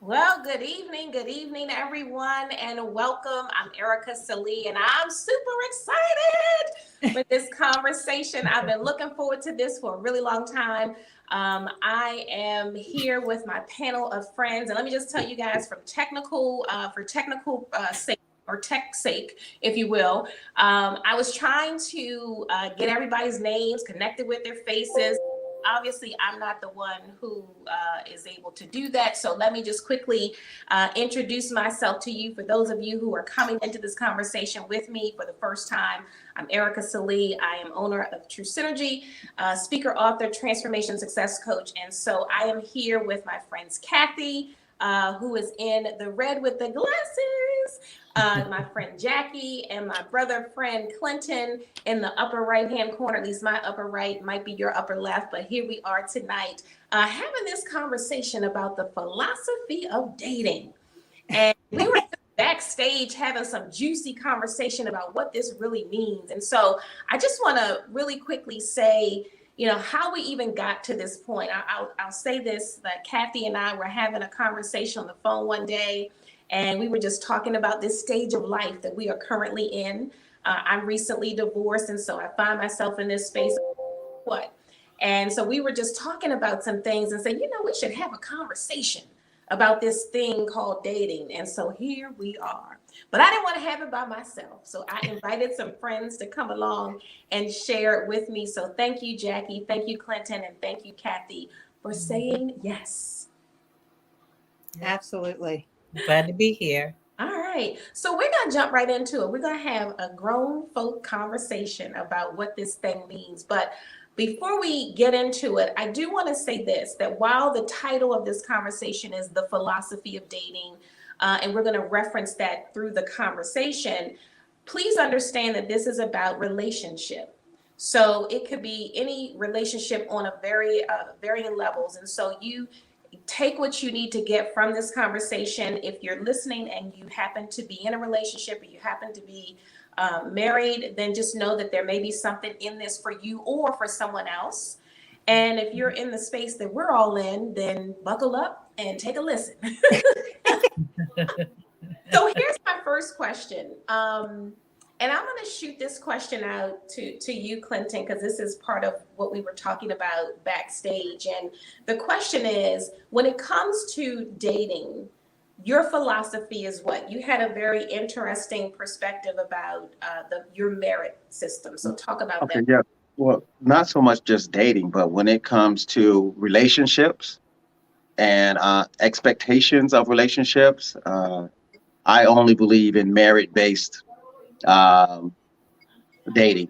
Well, good evening, everyone, and welcome. I'm Ericka, Sallee, and I'm super excited for this conversation. I've been looking forward to this for a really long time. I am here with my panel of friends, and let me just tell you guys from technical sake or tech sake, if you will. I was trying to get everybody's names connected with their faces. Obviously, I'm not the one who is able to do that. So let me just quickly introduce myself to you. For those of you who are coming into this conversation with me for the first time, I'm Ericka Sallee. I am owner of True Synergy, speaker, author, transformation success coach. And so I am here with my friends Kathy, who is in the red with the glasses, my friend Jackie, and my brother friend Clinton in the upper right hand corner. At least my upper right might be your upper left, but here we are tonight having this conversation about the philosophy of dating. And we were backstage having some juicy conversation about what this really means. And so I just want to really quickly say, how we even got to this point. I'll say this, that Kathy and I were having a conversation on the phone one day, and we were just talking about this stage of life that we are currently in. I'm recently divorced, and so I find myself in this space. What? And so we were just talking about some things and saying, we should have a conversation about this thing called dating. And so here we are. But I didn't want to have it by myself. So I invited some friends to come along and share it with me. So thank you, Jackie. Thank you, Clinton. And thank you, Kathy, for saying yes. Absolutely. Glad to be here. All right. So we're going to jump right into it. We're going to have a grown folk conversation about what this thing means. But before we get into it, I do want to say this, that while the title of this conversation is The Philosophy of Dating, and we're going to reference that through the conversation, please understand that this is about relationship. So it could be any relationship on a very varying levels. And so you take what you need to get from this conversation. If you're listening and you happen to be in a relationship or you happen to be married, then just know that there may be something in this for you or for someone else. And if you're in the space that we're all in, then buckle up and take a listen. So here's my first question. And I'm going to shoot this question out to you, Clinton, because this is part of what we were talking about backstage. And the question is, when it comes to dating, your philosophy is what? You had a very interesting perspective about your merit system. So talk about Okay, that. yeah. Well, not so much just dating, but when it comes to relationships and expectations of relationships, I only believe in merit-based um, dating,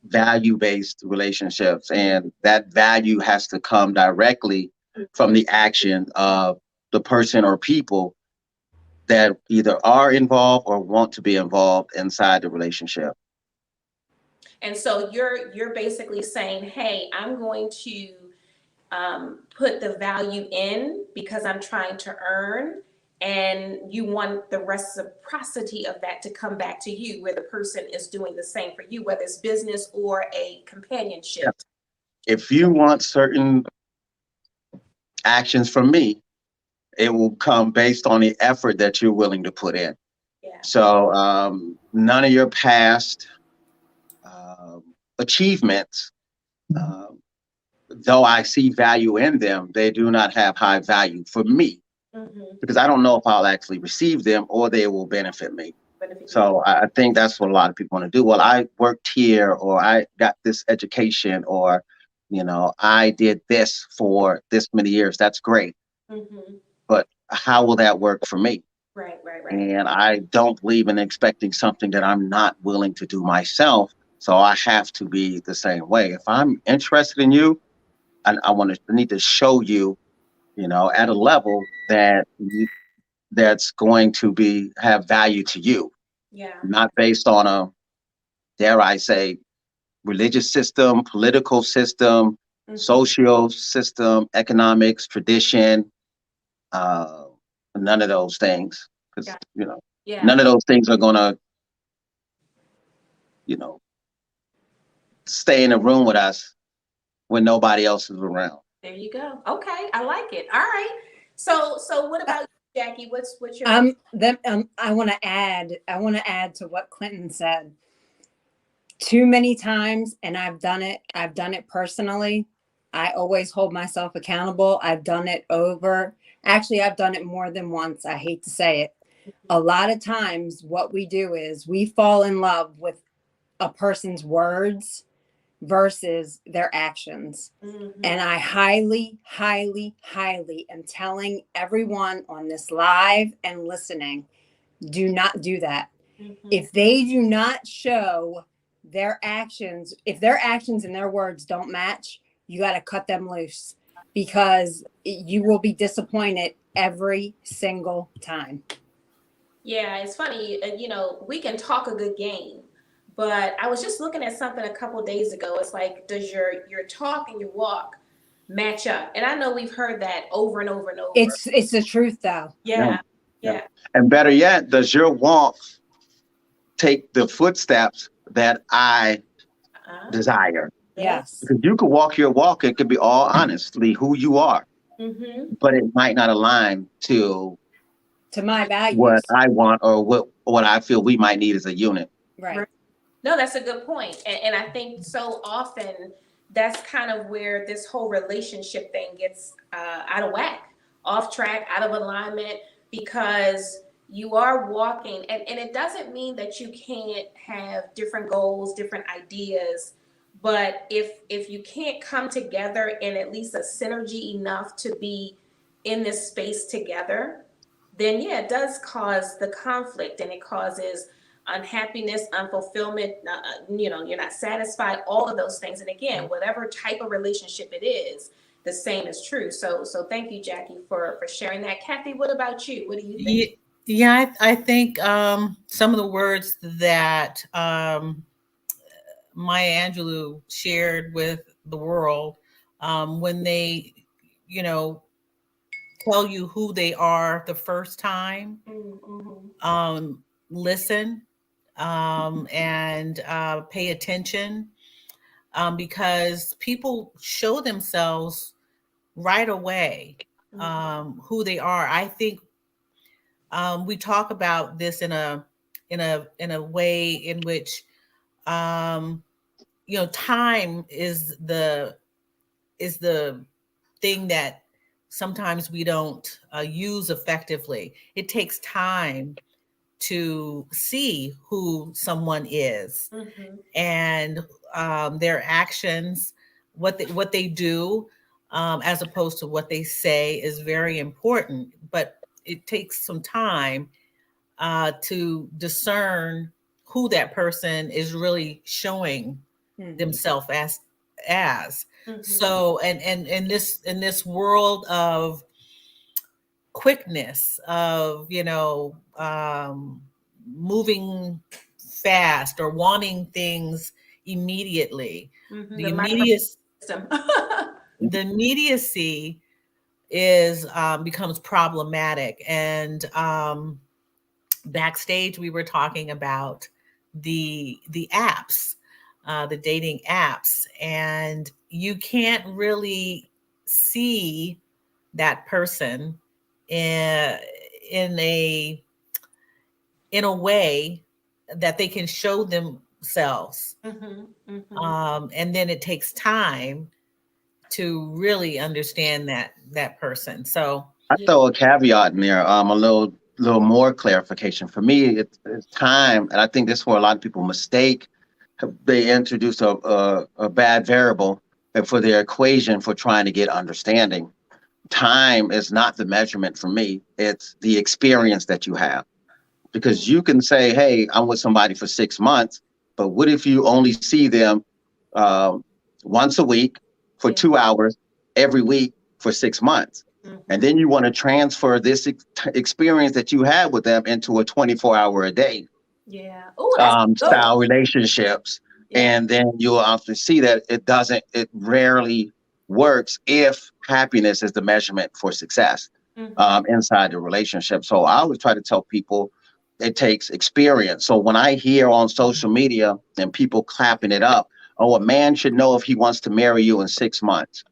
value-based relationships, and that value has to come directly from the action of the person or people that either are involved or want to be involved inside the relationship. And so you're basically saying, hey, I'm going to put the value in because I'm trying to earn, and you want the reciprocity of that to come back to you, where the person is doing the same for you, whether it's business or a Yeah. companionship. If you want certain actions from me, it will come based on the effort that you're willing to put in. Yeah. So none of your past achievements, um, though I see value in them, they do not have high value for me Mm-hmm. because I don't know if I'll actually receive them or they will benefit me. Benefit you. So I think that's what a lot of people want to do. Well, I worked here, or I got this education, or I did this for this many years. That's great, Mm-hmm. but how will that work for me? Right, right, right. And I don't believe in expecting something that I'm not willing to do myself. So I have to be the same way. If I'm interested in you, and I need to show you, at a level that's going to have value to you, Yeah. not based on a, dare I say, religious system, political system, Mm-hmm. social system, economics, tradition, uh, none of those things. Because, Yeah. Yeah. none of those things are going to, you know, stay in a room with us when nobody else is around. There you go. Okay, I like it. All right. So what about you, Jackie? What's your I want to add to what Clinton said. Too many times, and I've done it personally. I always hold myself accountable. I've done it I've done it more than once. I hate to say it. A lot of times what we do is we fall in love with a person's words versus their actions. And I highly, highly, highly am telling everyone on this live and listening, do not do that. If they do not show their actions, if their actions and their words don't match, you got to cut them loose, because you will be disappointed every single time. Yeah, it's funny. We can talk a good game, but I was just looking at something a couple days ago. It's like, does your talk and your walk match up? And I know we've heard that over and over and over. It's the truth, though. Yeah. And better yet, does your walk take the footsteps that I desire? Yes. Because you could walk your walk, it could be all honestly who you are, but it might not align to my values, what I want, or what I feel we might need as a unit. Right. No, that's a good point. And I think so often that's kind of where this whole relationship thing gets out of whack, off track, out of alignment, because you are walking, and it doesn't mean that you can't have different goals, different ideas, but if you can't come together in at least a synergy enough to be in this space together, then yeah, it does cause the conflict, and it causes unhappiness, unfulfillment, you're not satisfied, all of those things. And again, whatever type of relationship it is, the same is true. So thank you, Jackie, for sharing that. Kathy, what about you? What do you think? Yeah, I think some of the words that Maya Angelou shared with the world, when they, tell you who they are the first time, listen, and pay attention, because people show themselves right away who they are. I think we talk about this in a way in which time is the thing that sometimes we don't use effectively. It takes time to see who someone is, and their actions, what they do, as opposed to what they say, is very important. But it takes some time to discern who that person is really showing themselves as. So, and in this world of quickness, of moving fast or wanting things immediately, the immediacy is becomes problematic. And backstage, we were talking about the apps, the dating apps, and you can't really see that person in a way that they can show themselves. And then it takes time to really understand that person. So I throw a caveat in there, a little more clarification. For me, it's time, and I think this is where a lot of people mistake. They introduce a bad variable for their equation for trying to get understanding. Time is not the measurement for me. It's the experience that you have. Because you can say, hey, I'm with somebody for 6 months, but what if you only see them once a week for 2 hours every week for 6 months? And then you want to transfer this experience that you had with them into a 24-hour a day style relationships. And then you'll often see that it rarely works if happiness is the measurement for success inside the relationship. So I always try to tell people it takes experience. So when I hear on social media and people clapping it up, oh, a man should know if he wants to marry you in 6 months.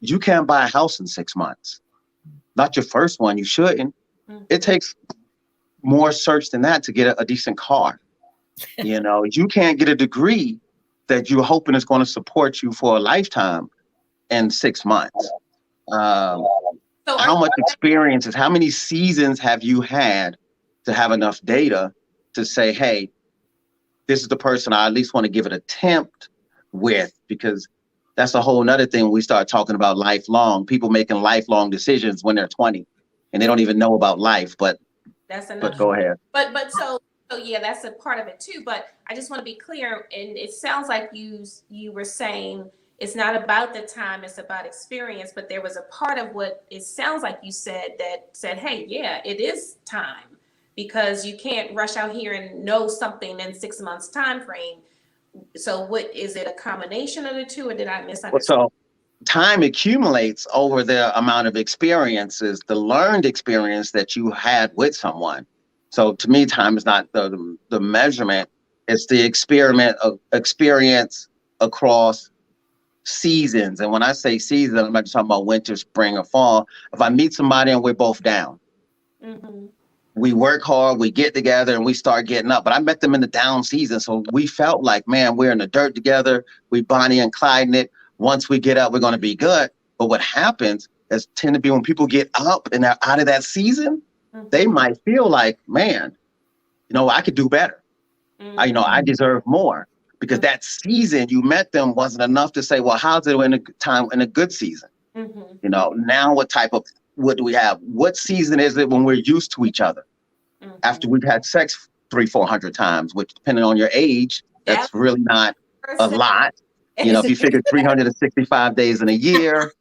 You can't buy a house in 6 months. not your first one, you shouldn't. It takes more search than that to get a decent car. You know, you can't get a degree that you're hoping is going to support you for a lifetime in 6 months. So How much experiences, how many seasons have you had to have enough data to say, hey, this is the person I at least want to give an attempt with? Because that's a whole nother thing when we start talking about lifelong, people making lifelong decisions when they're 20 and they don't even know about life. But go ahead. But so yeah, that's a part of it too. But I just want to be clear, and it sounds like you were saying it's not about the time, it's about experience. But there was a part of what it sounds like you said that said, hey, yeah, it is time, because you can't rush out here and know something in 6 months time frame. So what is it, a combination of the two, or did I misunderstand? So time accumulates over the amount of experiences, the learned experience that you had with someone. So to me, time is not the measurement. It's the experiment of experience across seasons. And when I say seasons, I'm not just talking about winter, spring, or fall. If I meet somebody and we're both down, we work hard, we get together, and we start getting up. But I met them in the down season, so we felt like, man, we're in the dirt together. We Bonnie and Clyde it. Once we get up, we're going to be good. But what happens is tend to be when people get up and they're out of that season, they might feel like, man, you know, I could do better. I deserve more, because that season you met them wasn't enough to say, well, how's it in a good season? You know, now what do we have? What season is it when we're used to each other? After we've had sex 300-400 times, which depending on your age, that's really not a lot. You know, if you figure 365 days in a year.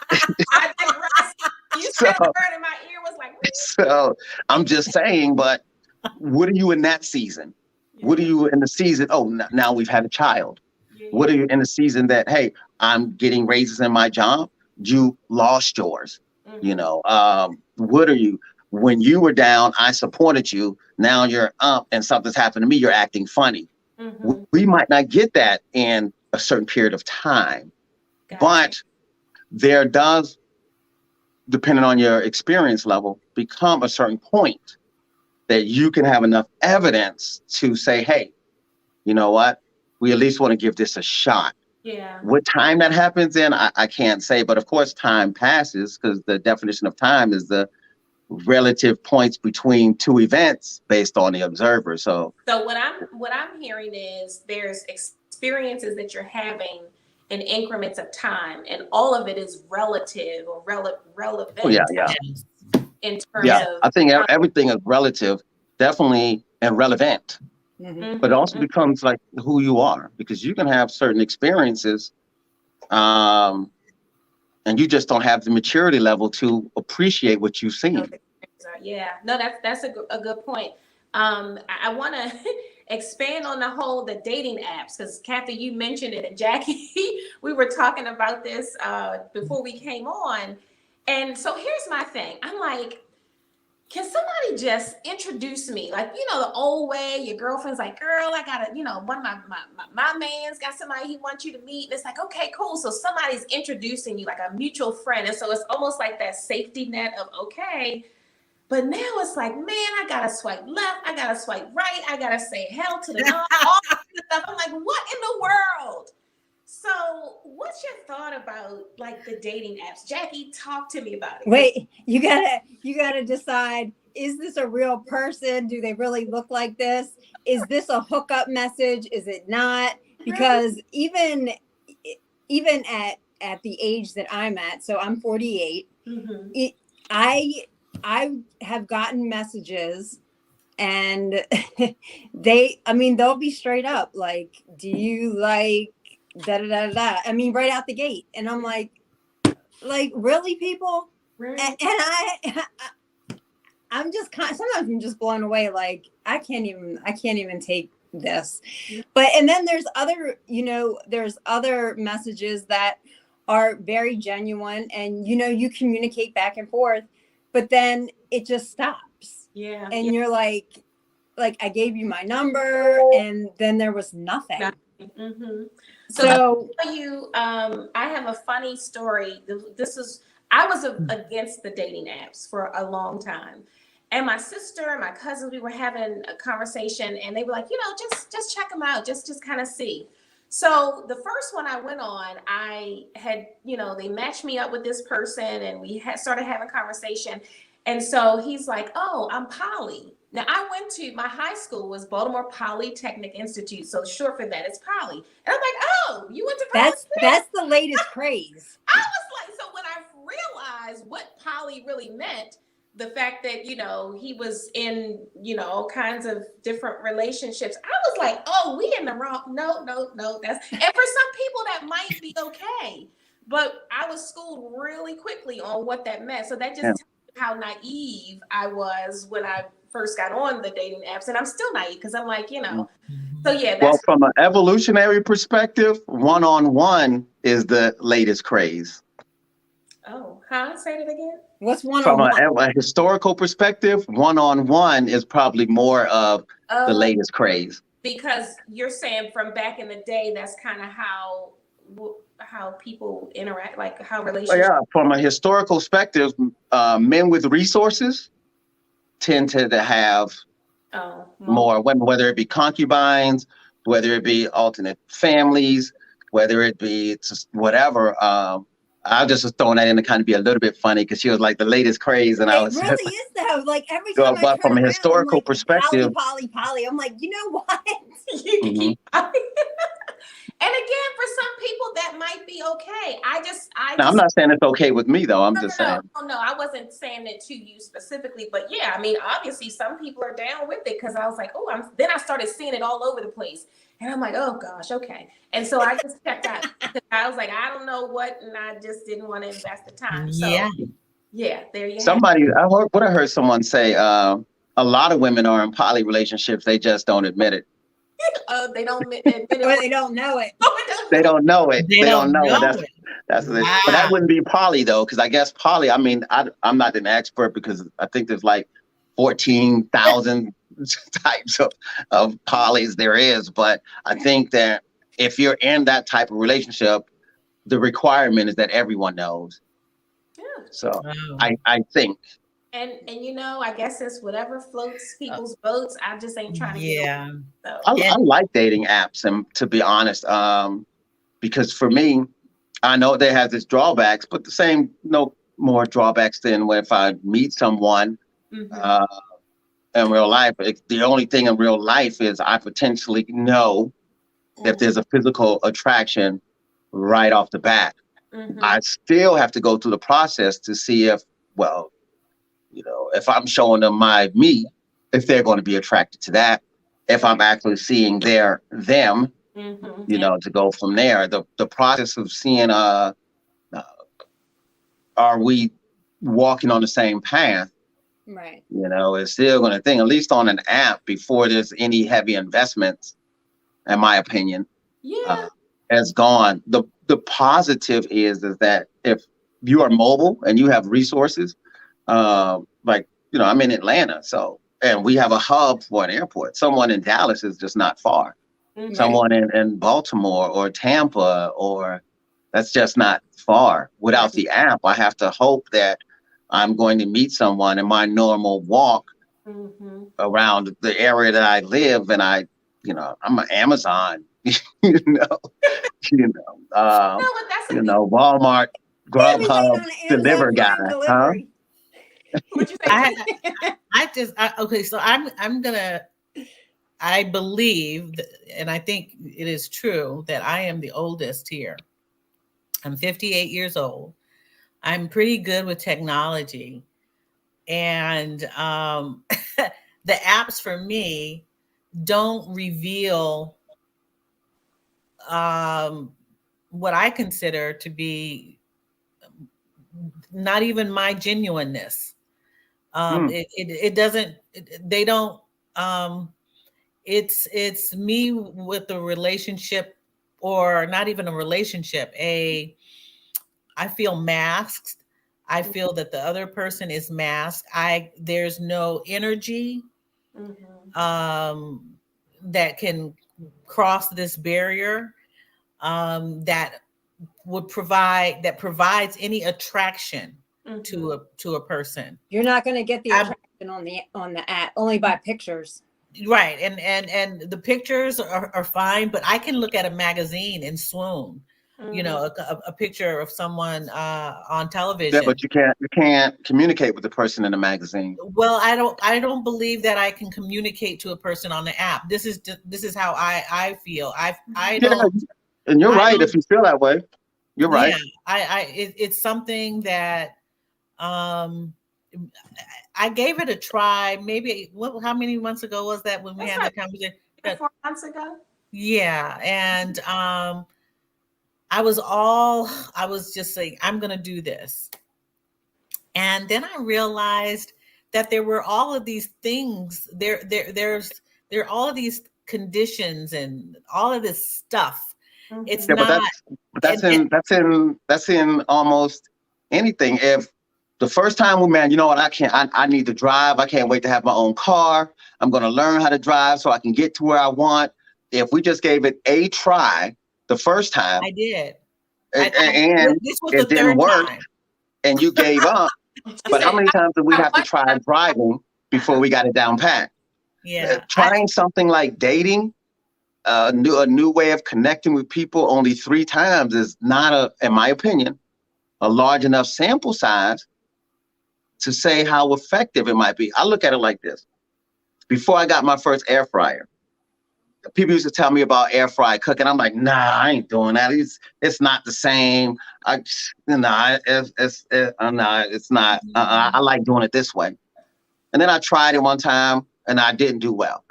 I digress. You said a word and my ear was like, so I'm just saying, but what are you in that season? What are you in the season? Oh, now we've had a child. What are you in the season that, hey, I'm getting raises in my job? You lost yours. You know, what are you? When you were down, I supported you. Now you're up and something's happened to me. You're acting funny. We might not get that in a certain period of time, but there does, depending on your experience level, become a certain point that you can have enough evidence to say, hey, you know what? We at least want to give this a shot. Yeah. What time that happens in, I can't say, but of course time passes, because the definition of time is the relative points between two events based on the observer. So what I'm hearing is there's experiences that you're having in increments of time, and all of it is relative or relevant. yeah. In terms of, I think everything is relative, definitely, and relevant. But it also becomes like who you are, because you can have certain experiences, and you just don't have the maturity level to appreciate what you've seen. Yeah, no, that's a good point. I want to expand on the dating apps, because Kathy, you mentioned it, and Jackie, we were talking about this before we came on. And so here's my thing. I'm like, can somebody just introduce me? Like, you know, the old way, your girlfriend's like, girl, I got one of my man's got somebody he wants you to meet. And it's like, okay, cool. So somebody's introducing you, like a mutual friend. And so it's almost like that safety net of, okay. But now it's like, man, I got to swipe left. I got to swipe right. I got to say hell to the no, all this stuff. I'm like, what in the world? So what's your thought about like the dating apps? Jackie, talk to me about it. Wait, you gotta decide, is this a real person? Do they really look like this? Is this a hookup message? Is it not? Because even at the age that I'm at, so I'm 48, I have gotten messages, and they'll be straight up like, do you like da da da da? I mean, right out the gate. And I'm like really, people? Really? And I'm just sometimes I'm just blown away. Like, I can't even take this. But, and then there's other messages that are very genuine, and, you communicate back and forth, but then it just stops. Yeah. And you're like, I gave you my number, and then there was nothing. So I have a funny story. This is I was against the dating apps for a long time. And my sister and my cousins, we were having a conversation and they were like, just check them out, just kind of see. So the first one I went on, I had, they matched me up with this person and we had started having conversation. And so he's like, oh, I'm poly. Now I went to, my high school was Baltimore Polytechnic Institute. So short for that, it's poly. And I'm like, oh, you went to poly? That's the latest craze. I was like, so when I realized what poly really meant, the fact that, he was in, all kinds of different relationships, I was like, oh, we in the wrong. No, that's, and for some people that might be okay, but I was schooled really quickly on what that meant. So that just tells you how naive I was when I first got on the dating apps, and I'm still naive because I'm like, so yeah. Well, from an evolutionary perspective, one-on-one is the latest craze. Oh, say it again. What's From one-on-one? a historical perspective, one-on-one is probably more of the latest craze. Because you're saying from back in the day, that's kind of how people interact, like how relationships. Yeah, from a historical perspective, men with resources tend to have more women, whether it be concubines, whether it be alternate families, whether it be just whatever. I just was throwing that in to kind of be a little bit funny because she was like the latest craze, and I was. It really is though. Like every time I but turn from a around, historical I'm like, perspective, poly. I'm like, you know what? You can keep. And again, for some people that might be okay. I'm not saying it's okay with me though. I'm just saying. No, I wasn't saying it to you specifically, but yeah, I mean, obviously some people are down with it because I was like, oh, then I started seeing it all over the place. And I'm like, oh gosh, okay. And so I just checked out. I was like, I don't know what, and I just didn't want to invest the time. So yeah, there you have it. I heard someone say, a lot of women are in poly relationships. They just don't admit it. They don't admit it. Or they don't know it. They don't know it. They don't know it. That's wow. But that wouldn't be poly though, because I guess poly. I mean, I'm not an expert because I think there's like 14,000 types of polys there is. But I think that if you're in that type of relationship, the requirement is that everyone knows. Yeah. So I think. And I guess it's whatever floats people's boats. I just ain't trying to get over it, so. I like dating apps, and to be honest, because for me, I know they have its drawbacks, but the same, no more drawbacks than if I meet someone in real life. The only thing in real life is I potentially know if there's a physical attraction right off the bat. I still have to go through the process to see if I'm showing them if they're going to be attracted to that, if I'm actually seeing them, to go from there. The process of seeing, are we walking on the same path? Right. It's still going to think, at least on an app, before there's any heavy investments, in my opinion, has gone. The positive is that if you are mobile and you have resources, I'm in Atlanta, and we have a hub for an airport. Someone in Dallas is just not far. Someone in Baltimore or Tampa, or that's just not far. Without the app, I have to hope that I'm going to meet someone in my normal walk around the area that I live, and I'm an Amazon, Walmart, Grubhub, deliver guy, huh? What'd you say? So I believe, and I think it is true, that I am the oldest here. I'm 58 years old. I'm pretty good with technology. And the apps for me don't reveal what I consider to be not even my genuineness. It doesn't, they don't, it's me with a relationship, or not even a relationship. I feel masked. I feel that the other person is masked. There's no energy that can cross this barrier that provides any attraction to a person. You're not going to get the I'm- attraction on the app only by pictures. Right. And the pictures are fine, but I can look at a magazine and swoon, you know, a picture of someone on television. Yeah, but you can't communicate with the person in the magazine. Well, I don't believe that I can communicate to a person on the app. This is how I feel. I don't. And you're I right don't- if you feel that way. You're right. Yeah, it's something that I gave it a try. Maybe how many months ago was that when we had the conversation? 4 months ago. Yeah, and I was just saying, I'm gonna do this. And then I realized that there were all of these things, there are all of these conditions and all of this stuff. It's not, but that's in almost anything. If the first time we met, you know what, I need to drive. I can't wait to have my own car. I'm going to learn how to drive so I can get to where I want. If we just gave it a try the first time. I did. And this was it the didn't third work time. And you gave up. But how many times did we have to try driving before we got it down pat? Yeah. Trying something like dating, a new way of connecting with people only 3 times is not in my opinion, a large enough sample size to say how effective it might be. I look at it like this. Before I got my first air fryer, people used to tell me about air fry cooking. I'm like, nah, I ain't doing that. It's not the same. It's not. I like doing it this way. And then I tried it one time and I didn't do well.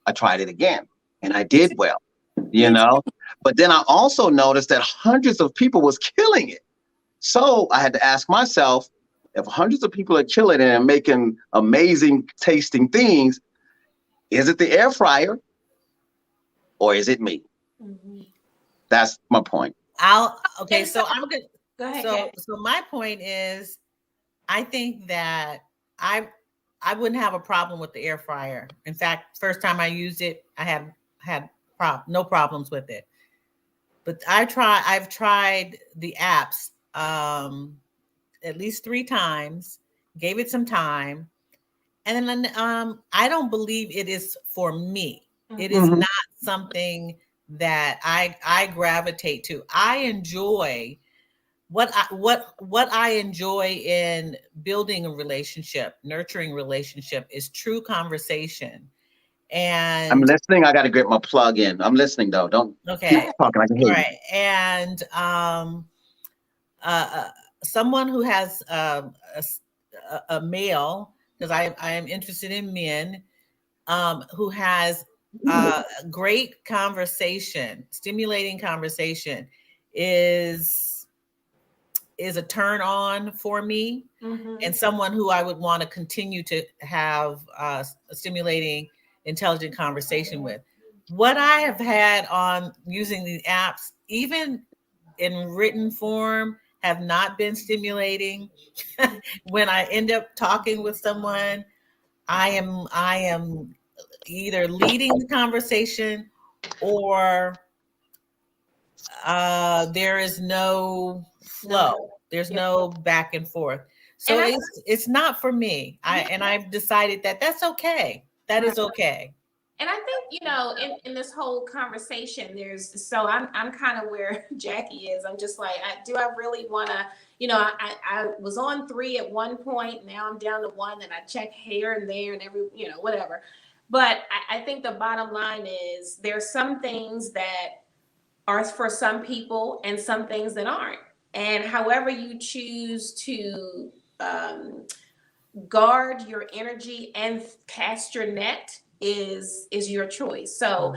I tried it again and I did well, you know. But then I also noticed that hundreds of people was killing it. So I had to ask myself, if hundreds of people are killing it and making amazing tasting things, is it the air fryer or is it me? That's my point. Okay, so I'm gonna go ahead. So my point is, I think that I wouldn't have a problem with the air fryer. In fact, first time I used it, I had no problems with it. But I've tried the apps at least 3 times, gave it some time, and then I don't believe it is for me. It is not something that I gravitate to. I enjoy what I enjoy in building a relationship, nurturing relationship is true conversation. And I'm listening. I got to get my plug in. I'm listening though. Don't keep talking. I can hear you. And someone who has a male, because I am interested in men, who has great conversation, stimulating conversation is a turn on for me, and someone who I would want to continue to have a stimulating, intelligent conversation with. What I have had on using these apps, even in written form, have not been stimulating. When I end up talking with someone, I am either leading the conversation or there is no flow. There's no back and forth. So it's not for me. I've decided that that's okay. That is okay. And I think, in this whole conversation, I'm kind of where Jackie is. I'm just like, do I really want to, I was on 3 at one point. Now I'm down to 1 and I check here and there and whatever. But I think the bottom line is there's some things that are for some people and some things that aren't. And however you choose to guard your energy and cast your net is your choice. So,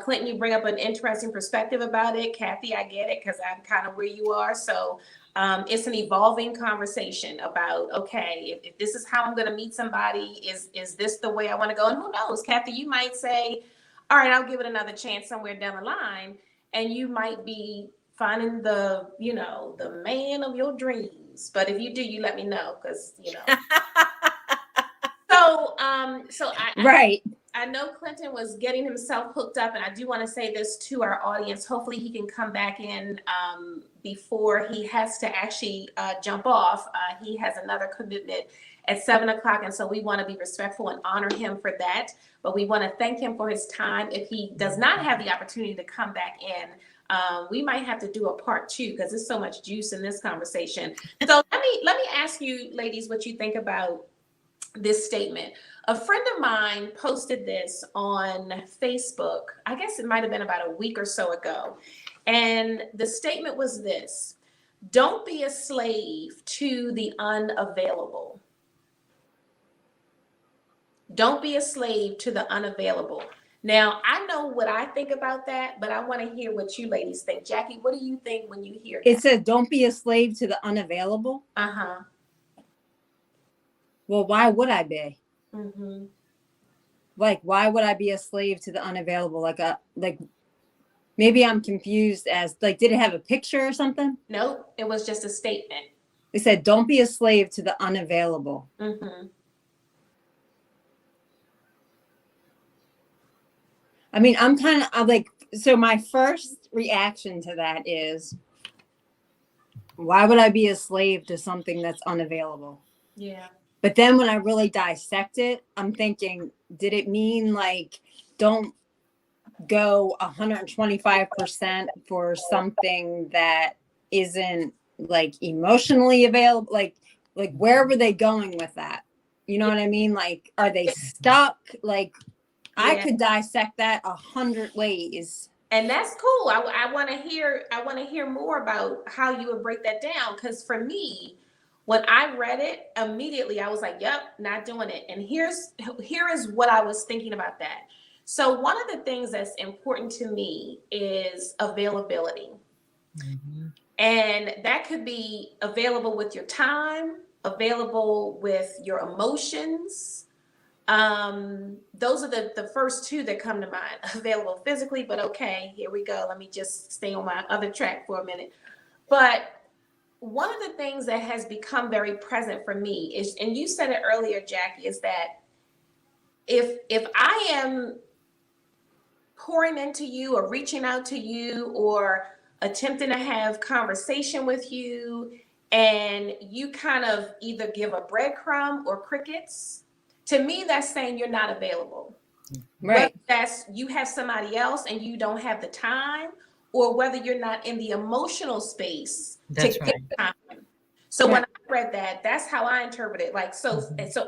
Clinton, you bring up an interesting perspective about it. Kathy, I get it because I'm kind of where you are. So it's an evolving conversation about, okay, if this is how I'm going to meet somebody, is this the way I want to go? And who knows, Kathy, you might say, all right, I'll give it another chance somewhere down the line. And you might be finding the man of your dreams. But if you do, you let me know because, I know Clinton was getting himself hooked up, and I do want to say this to our audience. Hopefully he can come back in before he has to actually jump off. He has another commitment at 7 o'clock. And so we want to be respectful and honor him for that. But we want to thank him for his time. If he does not have the opportunity to come back in, we might have to do a part 2 because there's so much juice in this conversation. So let me ask you, ladies, what you think about this statement. A friend of mine posted this on Facebook. I guess it might have been about a week or so ago. And the statement was this: don't be a slave to the unavailable. Don't be a slave to the unavailable. Now, I know what I think about that, but I want to hear what you ladies think. Jackie, what do you think when you hear that? It said, don't be a slave to the unavailable. Uh-huh. Well, why would I be? Mm-hmm. Like, why would I be a slave to the unavailable? Like maybe I'm confused as, like, did it have a picture or something? Nope, it was just a statement. It said, don't be a slave to the unavailable. Mm-hmm. I mean, I'm like, so my first reaction to that is, why would I be a slave to something that's unavailable? Yeah. But then when I really dissect it, I'm thinking, did it mean like, don't go 125% for something that isn't like emotionally available? Like where were they going with that? You know what I mean? Like, are they stuck? Like, I could dissect that 100 ways. And that's cool. I want to hear more about how you would break that down. Because for me, when I read it, immediately I was like, yep, not doing it. And here is what I was thinking about that. So one of the things that's important to me is availability. Mm-hmm. And that could be available with your time, available with your emotions. Those are the first two that come to mind. Available physically, but okay, here we go. Let me just stay on my other track for a minute. But one of the things that has become very present for me is, and you said it earlier, Jackie, is that if I am pouring into you or reaching out to you or attempting to have conversation with you, and you kind of either give a breadcrumb or crickets, to me, that's saying you're not available. Right. Whether that's you have somebody else and you don't have the time, or whether you're not in the emotional space That's to right. get time. So when I read that, that's how I interpret it. Like, so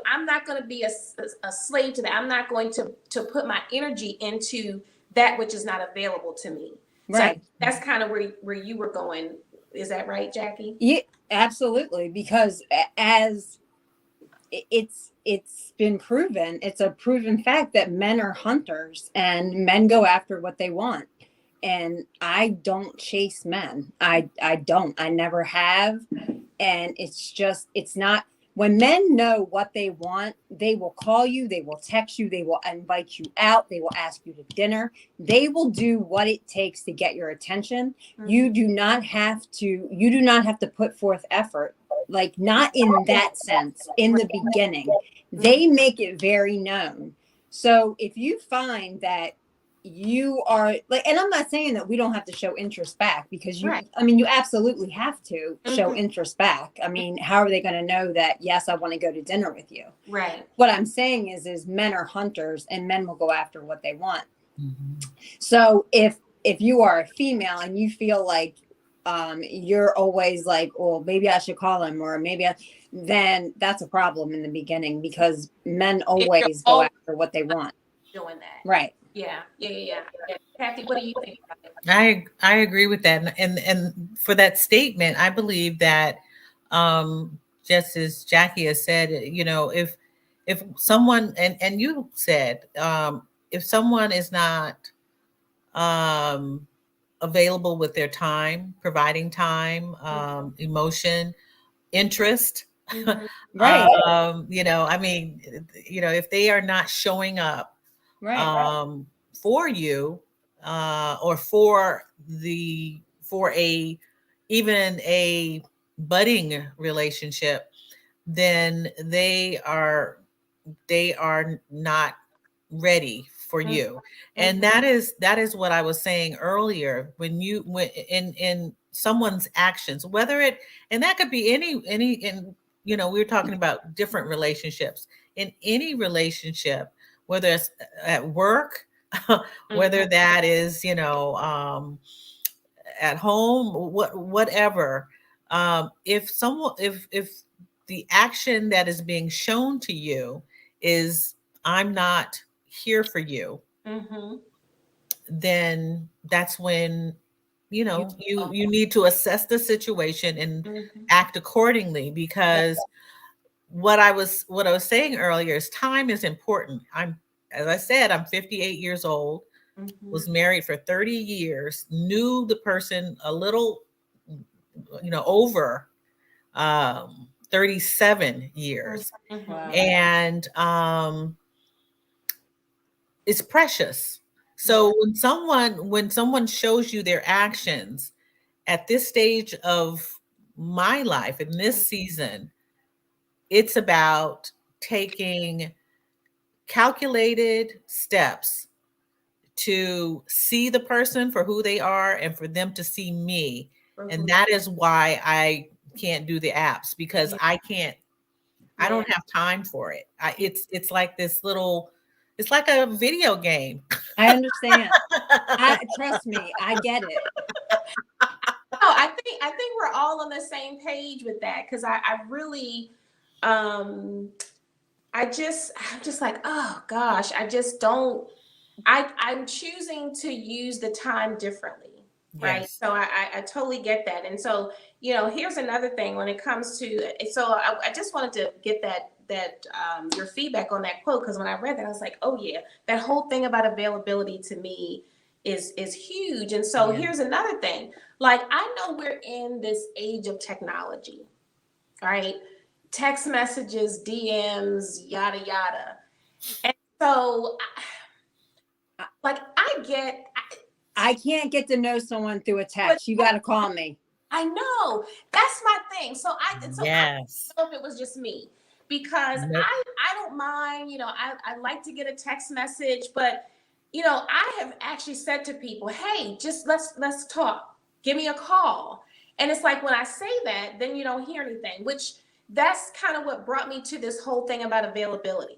I'm not going to be a slave to that. I'm not going to put my energy into that which is not available to me. Right. So that's kind of where you were going. Is that right, Jackie? Yeah, absolutely. Because as it's been proven, it's a proven fact that men are hunters and men go after what they want. And I don't chase men. I don't. I never have. And it's not, when men know what they want, they will call you, they will text you, they will invite you out, they will ask you to dinner. They will do what it takes to get your attention. Mm-hmm. You do not have to put forth effort. Like, not in that sense in the beginning. They make it very known. So if you find that you are like, and I'm not saying that we don't have to show interest back, because you absolutely have to show interest back. I mean, how are they going to know that, yes, I want to go to dinner with you? Right. What I'm saying is men are hunters and men will go after what they want. Mm-hmm. So if you are a female and you feel like you're always like, well, maybe I should call him, or then that's a problem in the beginning, because men always go after what they want. Doing that. Right. Yeah. Kathy, what do you think about it? I agree with that. And for that statement, I believe that just as Jackie has said, you know, if someone, and you said, if someone is not available with their time, providing time, emotion, interest, right. You know, I mean, you know, if they are not showing up for you, or for even a budding relationship, then they are not ready for you. And that is what I was saying earlier, when in someone's actions, and that could be and we were talking about different relationships. In any relationship, whether it's at work, whether that is, at home, whatever. If the action that is being shown to you is, I'm not here for you, then that's when you need to assess the situation and act accordingly, because what I was saying earlier is time is important. As I said, I'm 58 years old, was married for 30 years, knew the person a little, over 37 years. Wow. And it's precious. So when someone shows you their actions at this stage of my life, in this season, it's about taking calculated steps to see the person for who they are and for them to see me. And that is why I can't do the apps, because I don't have time for it. It's like it's like a video game. I understand. Trust me, I get it. No, I think we're all on the same page with that, because I really I'm just like, oh gosh, I just don't, I'm choosing to use the time differently. Right. Yes. So I totally get that. And so, here's another thing when it comes to, so I just wanted to get that your feedback on that quote, because when I read that, I was like, oh yeah, that whole thing about availability to me is huge. And so here's another thing. Like, I know we're in this age of technology, right? Text messages, DMs, yada, yada. And so, I can't get to know someone through a text. You got to call me. I know. That's my thing. So I don't know if it was just me, because I don't mind, I like to get a text message, but, I have actually said to people, hey, just let's talk. Give me a call. And it's like, when I say that, then you don't hear anything, which that's kind of what brought me to this whole thing about availability.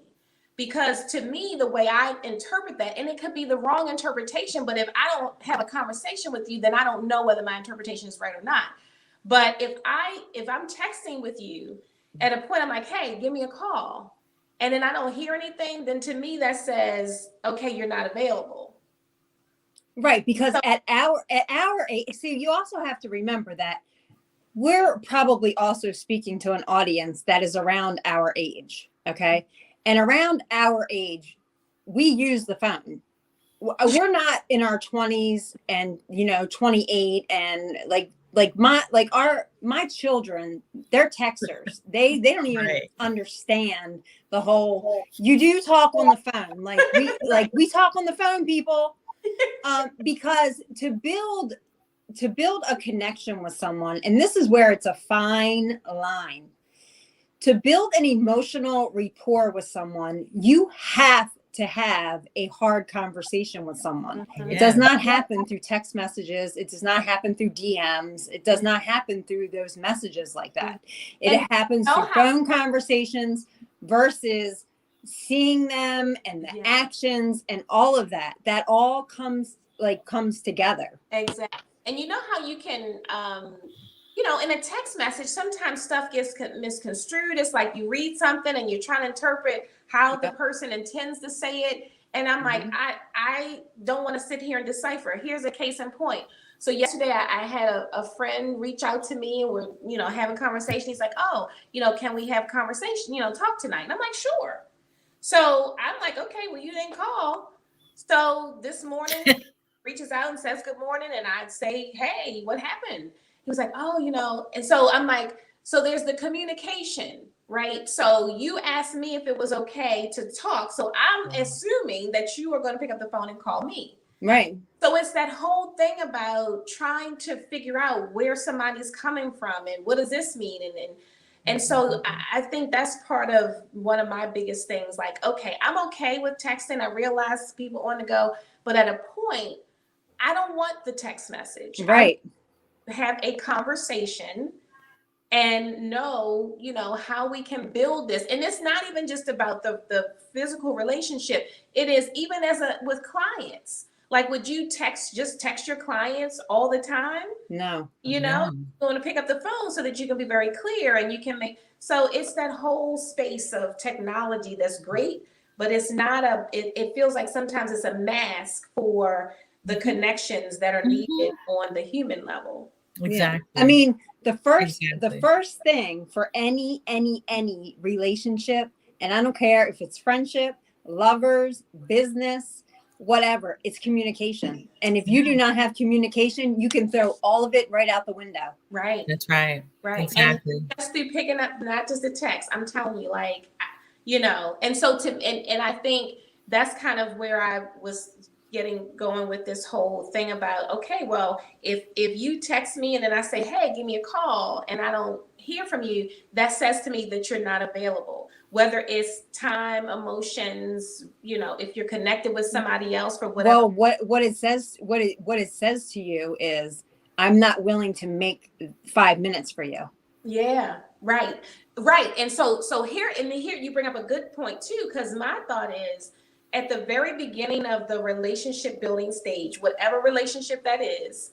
Because to me, the way I interpret that, and it could be the wrong interpretation, but if I don't have a conversation with you, then I don't know whether my interpretation is right or not. But if I'm texting with you at a point, I'm like, hey, give me a call, and then I don't hear anything, then to me that says, okay, you're not available. Right, because at our age, see, you also have to remember that we're probably also speaking to an audience that is around our age, okay? And around our age, we use the phone. We're not in our 20s and 28 and my children, they're texters. They don't even understand the whole. You do talk on the phone, we talk on the phone, people, because to build a connection with someone, and this is where it's a fine line. To build an emotional rapport with someone, you have to have a hard conversation with someone. Mm-hmm. It does not happen through text messages. It does not happen through DMs. It does not happen through those messages like that. It happens through phone conversations versus seeing them and the actions and all of that. That all comes together. Exactly. And you know how you can in a text message, sometimes stuff gets misconstrued. It's like you read something and you're trying to interpret how the person intends to say it. And I'm like, I don't want to sit here and decipher. Here's a case in point. So yesterday I had a friend reach out to me, and we're, having a conversation. He's like, oh, can we have conversation, talk tonight? And I'm like, sure. So I'm like, okay, well, you didn't call. So this morning reaches out and says good morning. And I'd say, hey, what happened? He was like, oh, and so I'm like, so there's the communication, right? So you asked me if it was okay to talk. So I'm assuming that you are going to pick up the phone and call me. Right. So it's that whole thing about trying to figure out where somebody's coming from and what does this mean? And so I think that's part of one of my biggest things. Like, okay, I'm okay with texting. I realize people on the go, but at a point, I don't want the text message. Right. have a conversation and know, how we can build this. And it's not even just about the physical relationship. It is even with clients. Like, would you just text your clients all the time? No. You No. want to pick up the phone so that you can be very clear and you can so it's that whole space of technology that's great, but it's not it feels like sometimes it's a mask for the connections that are needed on the human level. Exactly. Yeah. I mean, the Exactly. first thing for any relationship, and I don't care if it's friendship, lovers, business, whatever, it's communication. And if you do not have communication, you can throw all of it right out the window. Right. That's right. Right. Exactly. And just through picking up not just the text, I'm telling you, like, and so and I think that's kind of where I was going with this whole thing about, okay, well, if you text me and then I say, hey, give me a call, and I don't hear from you, that says to me that you're not available, whether it's time, emotions, if you're connected with somebody else for whatever. Well, what it says to you is, I'm not willing to make 5 minutes for you. Yeah, right. And so here you bring up a good point too, because my thought is, at the very beginning of the relationship building stage, whatever relationship that is,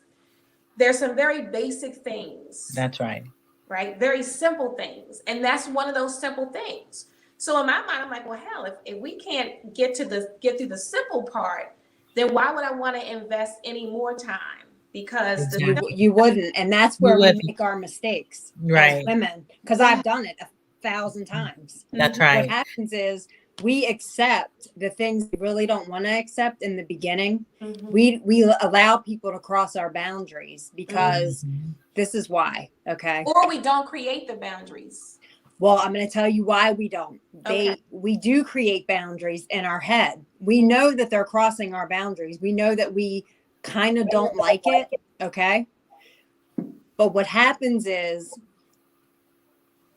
there's some very basic things. That's right. Right? Very simple things. And that's one of those simple things. So in my mind, I'm like, well, hell, if we can't get through the simple part, then why would I want to invest any more time? Because you wouldn't. And that's where we make our mistakes, right, as women, because I've done it 1,000 times. That's right. What happens is we accept the things we really don't want to accept in the beginning. We allow people to cross our boundaries because this is why. Okay. Or we don't create the boundaries. Well, I'm going to tell you why we don't. We do create boundaries in our head. We know that they're crossing our boundaries. We know that we kind of don't like it. Okay. But what happens is,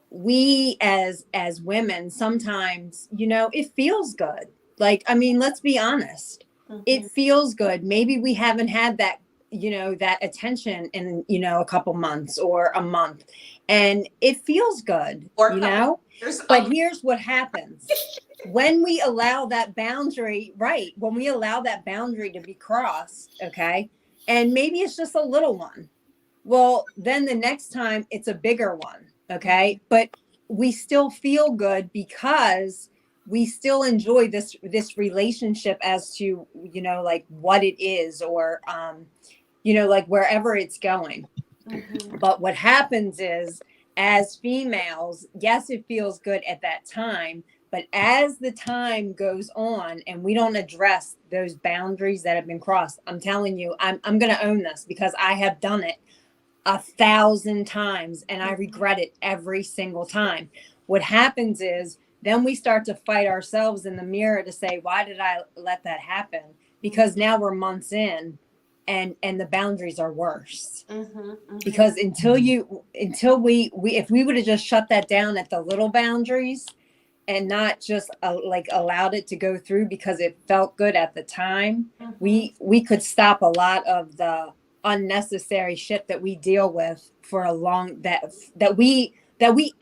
we as women, sometimes, it feels good. Like, I mean, let's be honest. It feels good. Maybe we haven't had that, that attention in, a couple months or a month, and it feels good, but here's what happens. When we allow that boundary, when we allow that boundary to be crossed, okay, and maybe it's just a little one, well, then the next time it's a bigger one. Okay. But we still feel good because we still enjoy this relationship as to, like what it is, or, like wherever it's going. But what happens is, as females, yes, it feels good at that time. But as the time goes on and we don't address those boundaries that have been crossed, I'm telling you, I'm going to own this because I have done it 1,000 times and I regret it every single time. What happens is, then we start to fight ourselves in the mirror to say, why did I let that happen? Because now we're months in and the boundaries are worse. Because until we if we would have just shut that down at the little boundaries and not just allowed it to go through because it felt good at the time, we could stop a lot of the unnecessary shit that we deal with for a long that we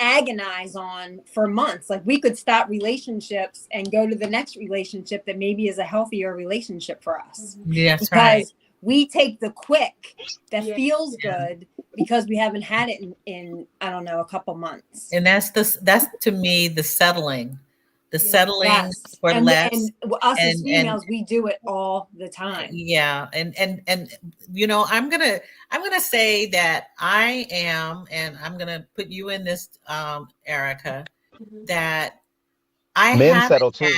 agonize on for months. Like, we could stop relationships and go to the next relationship that maybe is a healthier relationship for us. Yes, because right. We take the quick that feels good because we haven't had it in I don't know, a couple months. And that's to me the settling. Settling for and less. And us as females, we do it all the time. Yeah. And I'm gonna say that I am, and I'm gonna put you in this, Ericka, that I Men haven't settle too.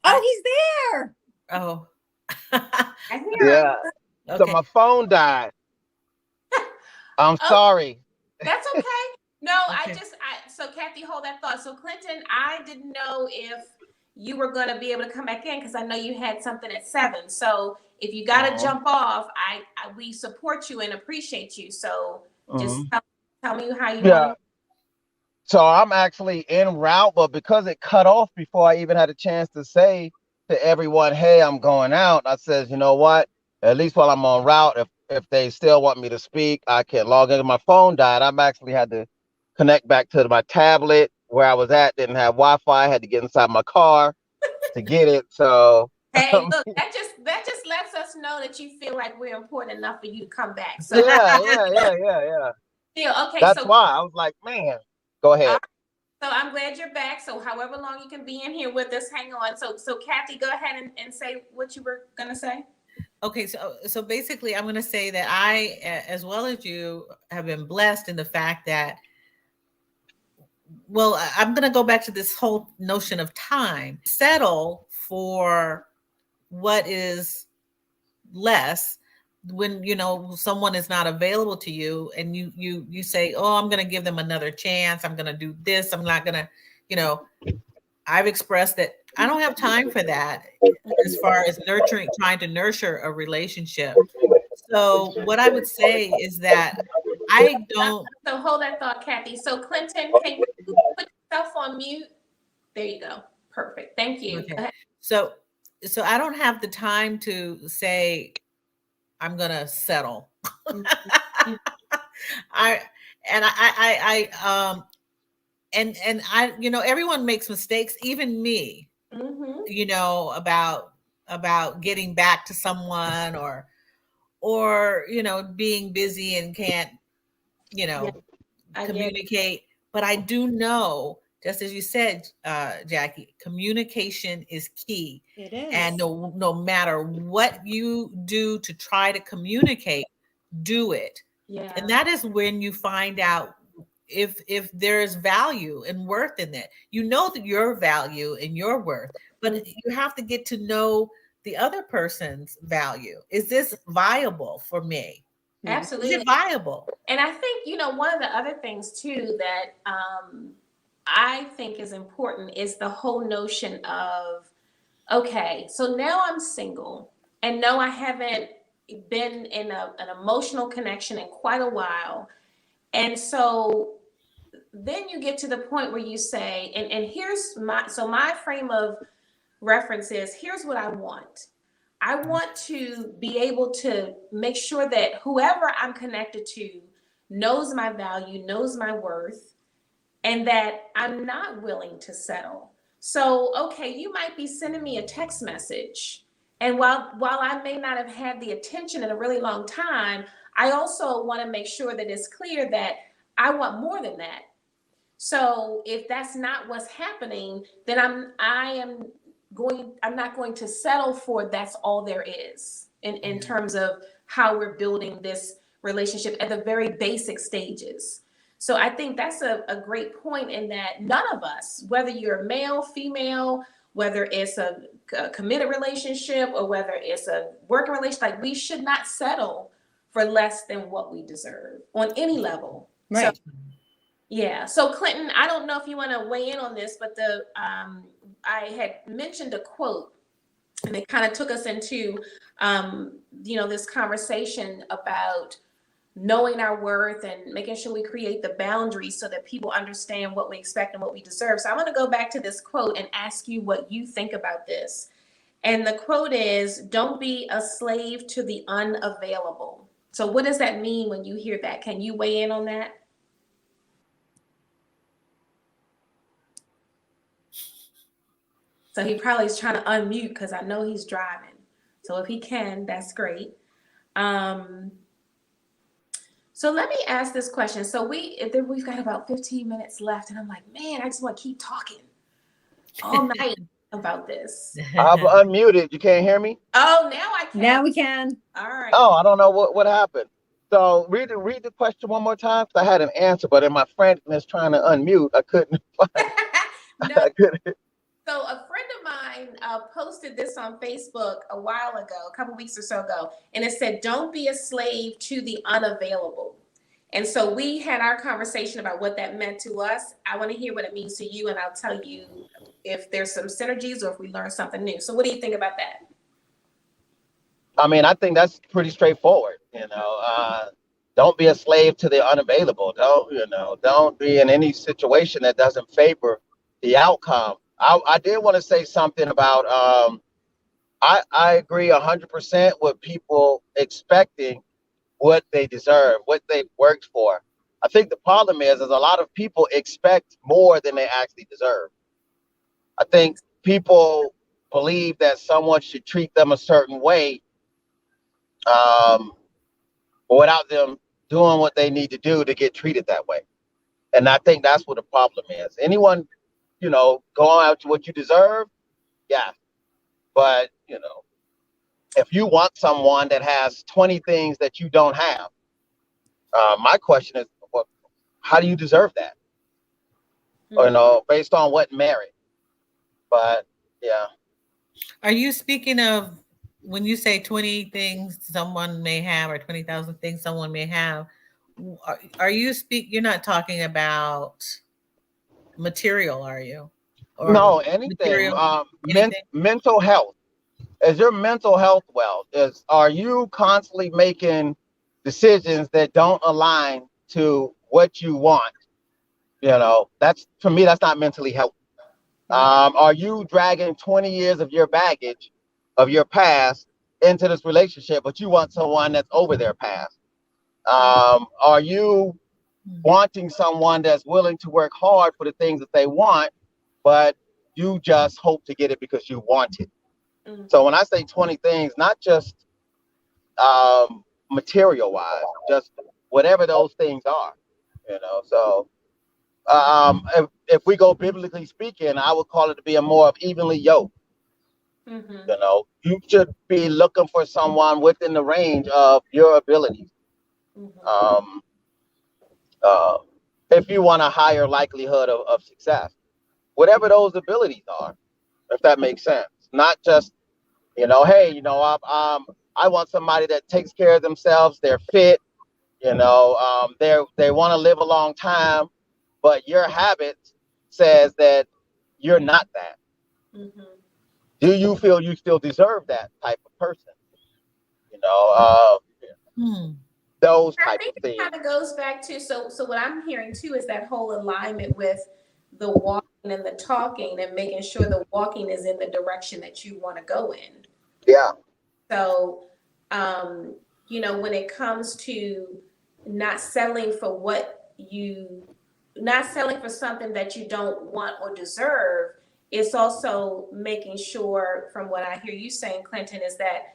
Oh, he's there. Oh. Yeah. Okay. So my phone died. I'm sorry. That's okay. No, Okay. So Kathy, hold that thought. So Clinton, I didn't know if you were going to be able to come back in because I know you had something at 7. So if you got to jump off, we support you and appreciate you. So just tell me how you want to. So I'm actually en route, but because it cut off before I even had a chance to say to everyone, hey, I'm going out, I says, you know what? At least while I'm en route, if they still want me to speak, I can log into. My phone died. I'm actually had to connect back to my tablet where I was at. Didn't have Wi-Fi. I had to get inside my car to get it. So Hey, look, that just lets us know that you feel like we're important enough for you to come back. So yeah. yeah, okay. That's So why I was like, man, go ahead. so I'm glad you're back. So however long you can be in here with us, hang on. So Kathy, go ahead and say what you were gonna say. Okay, so basically, I'm going to say that I, as well as you, have been blessed in the fact that, well, I'm going to go back to this whole notion of time. Settle for what is less when someone is not available to you, and you say, oh, I'm going to give them another chance. I'm going to do this. I'm not going to, I've expressed that I don't have time for that as far as trying to nurture a relationship. So what I would say is that I don't. So hold that thought, Kathy. So Clinton, can you put yourself on mute? There you go. Perfect. Thank you. Okay. Go ahead. So I don't have the time to say I'm gonna settle. I and I everyone makes mistakes, even me. About getting back to someone or being busy and can't Yeah, I get it. communicate. But I do know, just as you said, Jackie, communication is key. It is. And no matter what you do to try to communicate, do it. Yeah. And that is when you find out if there's value and worth in it. You know that your value and your worth, but you have to get to know the other person's value. Is this viable for me? Absolutely. Is it viable? And I think, one of the other things too that I think is important is the whole notion of, okay, so now I'm single and no, I haven't been in an emotional connection in quite a while. And so then you get to the point where you say, and here's my frame of reference is, here's what I want. I want to be able to make sure that whoever I'm connected to knows my value, knows my worth, and that I'm not willing to settle. So, okay, you might be sending me a text message. And while I may not have had the attention in a really long time, I also want to make sure that it's clear that I want more than that. So if that's not what's happening, then I'm not going to settle for that's all there is in terms of how we're building this relationship at the very basic stages. So I think that's a great point, in that none of us, whether you're male, female, whether it's a committed relationship or whether it's a working relationship, like, we should not settle for less than what we deserve on any level. Right. So, yeah. So Clinton, I don't know if you want to weigh in on this, but I had mentioned a quote, and it kind of took us into this conversation about knowing our worth and making sure we create the boundaries so that people understand what we expect and what we deserve. So I want to go back to this quote and ask you what you think about this. And the quote is, "Don't be a slave to the unavailable." So what does that mean when you hear that? Can you weigh in on that? So he probably is trying to unmute because I know he's driving. So if he can, that's great. So let me ask this question. So we've got about 15 minutes left, and I'm like, man, I just want to keep talking all night about this. I'm unmuted. You can't hear me? Oh, now I can. Now we can. All right. Oh, I don't know what happened. So read the question one more time, because I had an answer, but in my franticness trying to unmute, I couldn't find. No. I couldn't. So a friend of mine posted this on Facebook a while ago, a couple weeks or so ago, and it said, "Don't be a slave to the unavailable." And so we had our conversation about what that meant to us. I want to hear what it means to you, and I'll tell you if there's some synergies or if we learned something new. So what do you think about that? I mean, I think that's pretty straightforward. Don't be a slave to the unavailable. Don't be in any situation that doesn't favor the outcome. I did want to say something about, I agree 100% with people expecting what they deserve, what they've worked for. I think the problem is a lot of people expect more than they actually deserve. I think people believe that someone should treat them a certain way, um, without them doing what they need to do to get treated that way. And I think that's what the problem is. Anyone, going out to what you deserve, yeah. But, if you want someone that has 20 things that you don't have, my question is, well, how do you deserve that? Or, based on what merit? But yeah. Are you speaking of when you say 20 things someone may have or 20,000 things someone may have? You're not talking about material, are you? Or No, anything. material, anything? Mental health. Is your mental health well? Are you constantly making decisions that don't align to what you want? That's, for me, that's not mentally healthy. Are you dragging 20 years of your baggage, of your past, into this relationship, but you want someone that's over their past? Are you wanting someone that's willing to work hard for the things that they want, but you just hope to get it because you want it? So when I say 20 things, not just material wise, just whatever those things are, So if we go biblically speaking, I would call it to be a more of evenly yoked. You should be looking for someone within the range of your abilities. Um, uh, if you want a higher likelihood of success, whatever those abilities are, if that makes sense. Not just, hey, I want somebody that takes care of themselves, they're fit, they want to live a long time, but your habit says that you're not that. Do you feel you still deserve that type of person? Those I type think of it things. kind of goes back to, so what I'm hearing too is that whole alignment with the walking and the talking and making sure the walking is in the direction that you want to go in. Yeah. So, when it comes to not settling for not settling for something that you don't want or deserve, it's also making sure, from what I hear you saying, Clinton, is that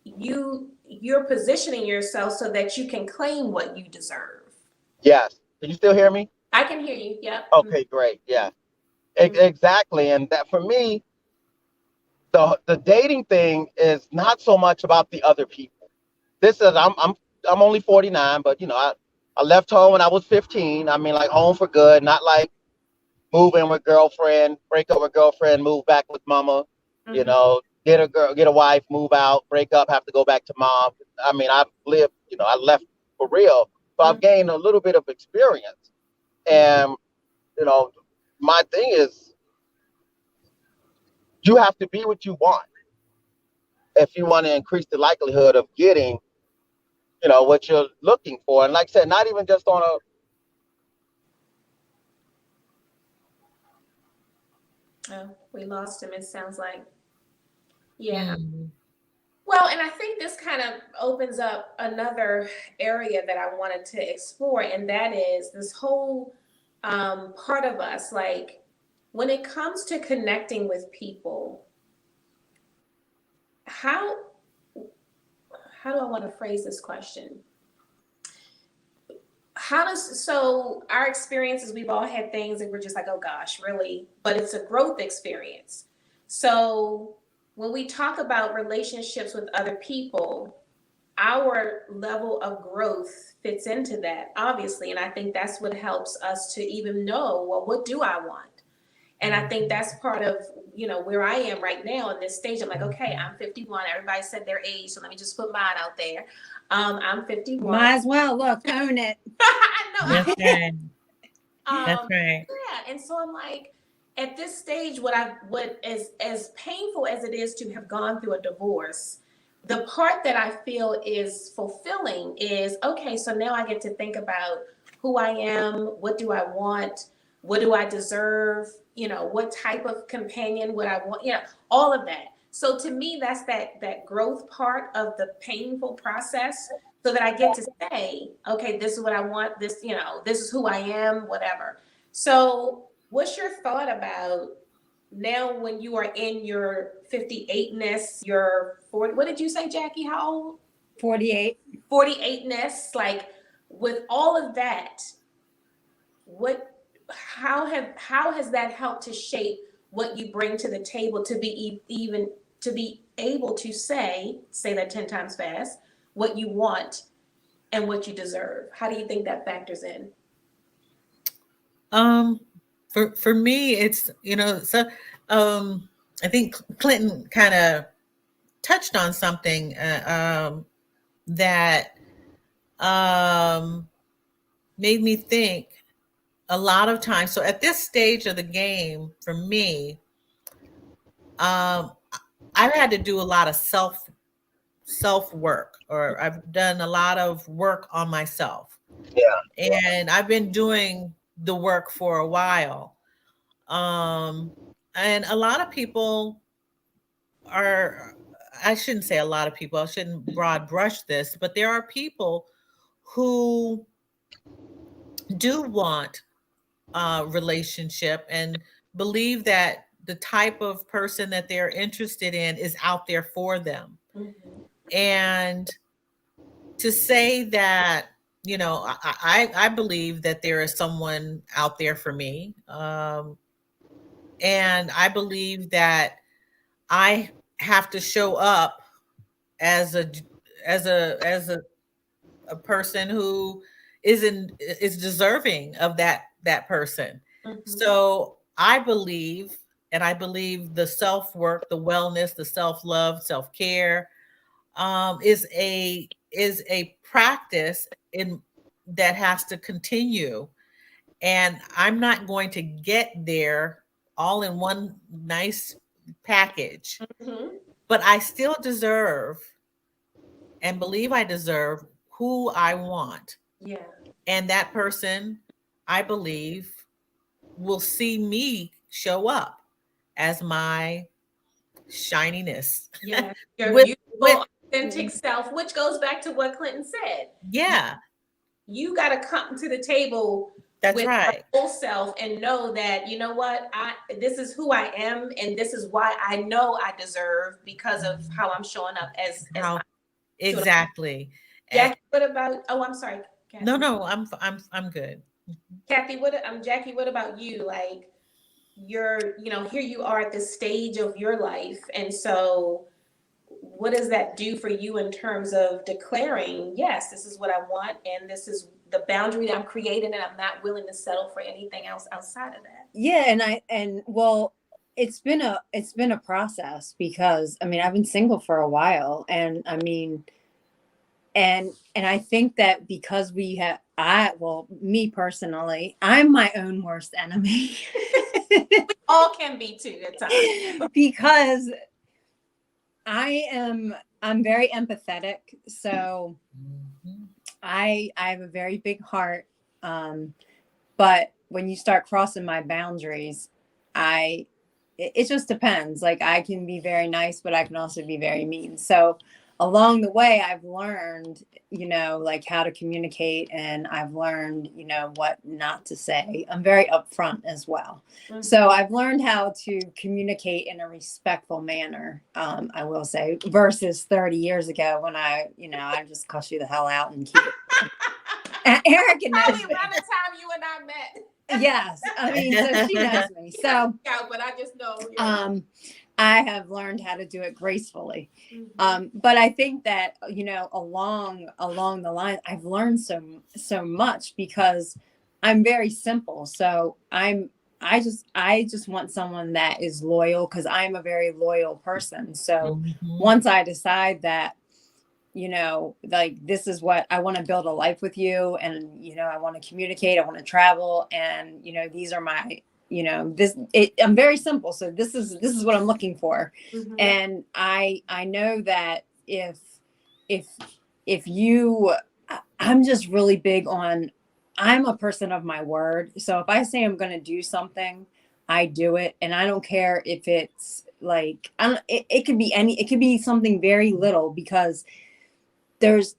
you're positioning yourself so that you can claim what you deserve. Yes. Can you still hear me? I can hear you. Yep. Okay, great. Yeah. Exactly. And that, for me, the dating thing is not so much about the other people. This is I'm only 49, but I left home when I was 15. I mean, like, home for good, not like move in with girlfriend, break up with girlfriend, move back with mama, get a wife, move out, break up, have to go back to mom. I mean, I've lived, I left for real. So I've gained a little bit of experience. And, my thing is, you have to be what you want if you want to increase the likelihood of getting, what you're looking for. And like I said, not even just on a. Oh, we lost him, it sounds like. Yeah. Well, and I think this kind of opens up another area that I wanted to explore, and that is this whole part of us, like when it comes to connecting with people, how do I want to phrase this question? So our experiences, we've all had things that we're just like, oh gosh, really? But it's a growth experience. So when we talk about relationships with other people, our level of growth fits into that, obviously. And I think that's what helps us to even know, well, what do I want? And I think that's part of, where I am right now in this stage. I'm like, okay, I'm 51. Everybody said their age, so let me just put mine out there. I'm 51. Might as well, look, own it. That's right. That's right. Yeah. And so I'm like, at this stage, what is as painful as it is to have gone through a divorce, the part that I feel is fulfilling is, okay, so now I get to think about who I am, what do I want, what do I deserve, what type of companion would I want, all of that. So to me, that's that growth part of the painful process. so that I get to say, okay, this is what I want, this, you know, this is who I am, whatever. So what's your thought about now when you are in your 58ness, your 40, what did you say, Jackie? How old? 48. 48ness, like with all of that, how has that helped to shape what you bring to the table to be even to be able to say that 10 times fast, what you want and what you deserve? How do you think that factors in? For me, it's, so I think Clinton kind of touched on something that made me think a lot of times. So at this stage of the game, for me, I've had to do a lot of self work, or I've done a lot of work on myself. Yeah. And I've been doing the work for a while. And a lot of people I shouldn't say a lot of people, I shouldn't broad brush this, but there are people who do want a relationship and believe that the type of person that they're interested in is out there for them. Mm-hmm. And to say that, I believe that there is someone out there for me. And I believe that I have to show up as a person who is deserving of that person. Mm-hmm. So I believe the self-work, the wellness, the self-love, self-care is a practice that has to continue. And I'm not going to get there all in one nice package, Mm-hmm. but I still deserve and believe I deserve who I want. Yeah. And that person, I believe, will see me show up as my shininess. Yeah. Your with, beautiful, authentic self, which goes back to what Clinton said. yeah, You got to come to the table that's with right. your whole self and know that, you know what, this is who I am, and this is why I know I deserve, because of how I'm showing up as How, I'm exactly. Jackie, what about? Oh, I'm sorry, Kathy. No, I'm good. Kathy, Jackie, what about you? Like, here you are at this stage of your life, and so what does that do for you in terms of declaring, yes, this is what I want, and this is the boundary that I'm creating, and I'm not willing to settle for anything else outside of that? Yeah, well, it's been a process, because I mean, I've been single for a while, and I mean, and I think that because me personally, I'm my own worst enemy. We all can be too at times. Because I'm very empathetic, so I have a very big heart, but when you start crossing my boundaries, it just depends. Like, I can be very nice, but I can also be very mean. So along the way, I've learned, like, how to communicate, and I've learned, what not to say. I'm very upfront as well. Mm-hmm. So I've learned how to communicate in a respectful manner, I will say, versus 30 years ago when I just cuss you the hell out and keep it. Ericka knows Probably me. around the time you and I met. Yes, I mean, so she knows me. So yeah, but I just know. I have learned how to do it gracefully. Mm-hmm. But I think that, along the line, I've learned so much, because I'm very simple. So I just want someone that is loyal, because I'm a very loyal person. So once I decide that, like, this is what I want to build a life with you, and, I want to communicate, I want to travel, and, these are my, I'm very simple. So this is what I'm looking for. Mm-hmm. And I know that if you, I'm just really big on, I'm a person of my word. So if I say I'm going to do something, I do it. And I don't care if it's like, it could be something very little, because there's